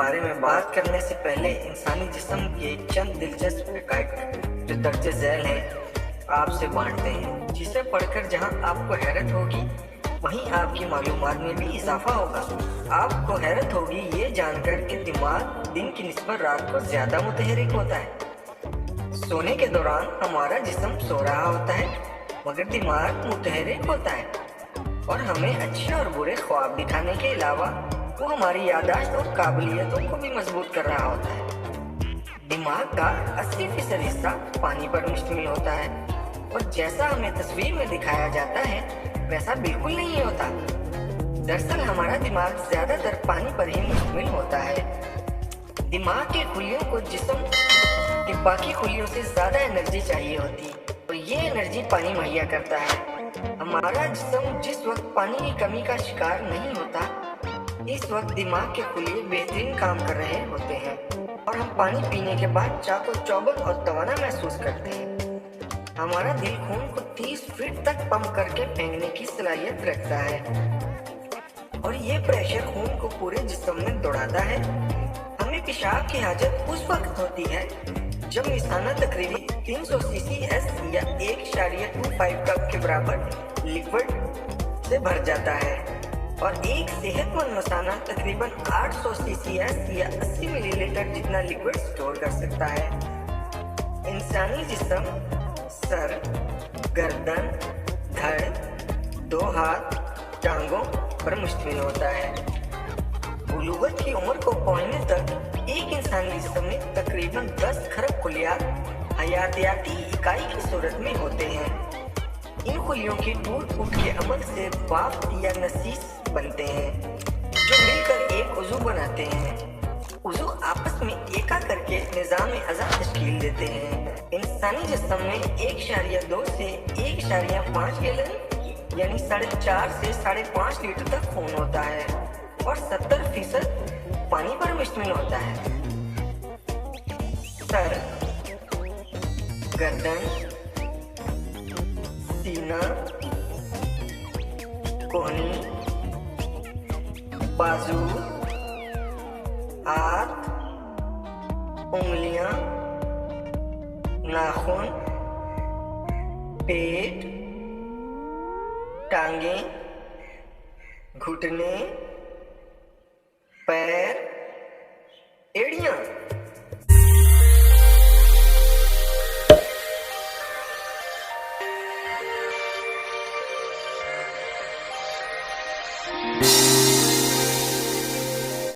बारे में बात करने से पहले इंसानी जिस्म के चंद दिलचस्प हक़ाइक़ जो दर्ज झैल हैं आपसे बांटते हैं, जिसे पढ़कर जहां आपको हैरत होगी वहीं आपकी मालूमात में भी इजाफा होगा। आपको हैरत होगी ये जानकर कि दिमाग दिन की निस्बत रात को ज़्यादा मुतहरिक होता है। सोने के दौरान हमारा जिस्म सो रहा होता है मगर दिमाग मुतहरिक होता है और हमें अच्छे और बुरे ख्वाब दिखाने के अलावा वो हमारी याददाश्त और काबिलियतों को भी मजबूत कर रहा होता है। दिमाग का 80% हिस्सा पानी पर मुश्तमिल होता है और जैसा हमें तस्वीर में दिखाया जाता है वैसा बिल्कुल नहीं होता। दरअसल हमारा दिमाग ज़्यादातर पानी पर ही मुश्तमिल होता है। दिमाग के खुलियों को जिस्म के बाकी खुलियों से ज़्यादा एनर्जी चाहिए होती और ये एनर्जी पानी मुहैया करता है। हमारा जिस्म जिस वक्त पानी की कमी का शिकार नहीं होता इस वक्त दिमाग के खुलिये बेहतरीन काम कर रहे होते हैं और हम पानी पीने के बाद चाको चौबंद और तवाना महसूस करते हैं। हमारा दिल खून को 30 फीट तक पंप करके फेंकने की सलाहियत रखता है और ये प्रेशर खून को पूरे जिस्म में दौड़ाता है। हमें पेशाब की हाजत उस वक्त होती है जब निशाना तकरीबन 300 CCS या 1.25 कप के बराबर लिक्विड से भर जाता है और एक सेहतमंद मसाना तकरीबन 800 CCS या 80 मिलीलीटर जितना लिक्विड स्टोर कर सकता है। इंसानी जिस्म सर, गर्दन, धड़, 2 हाथ, टांगों पर मुश्तमिल होता है। बुलूगत की उम्र को पहुंचने तक एक इंसानी जिस्म में तकरीबन 10 खरब खुलियात हयातियाती इकाई की सूरत में होते हैं। इन खुलियों की टूट फूट के अमल से बाफ्त या नसीस बनते हैं जो मिलकर एक उज़ू बनाते हैं। उज़ू आपस में एका करके निज़ाम अज़ा तश्कील देते हैं। इंसानी जिस्म में 1.2 से 1.5 गैलन यानी 4.5 से 5.5 लीटर तक खून होता है और 70% पानी पर मुश्तमिल होता है। सर, गर्दन, सीना, कोहनी, बाजू, हाथ, उंगलियां, नाखून, पेट, टांगें, घुटने, पैर, एड़ियां,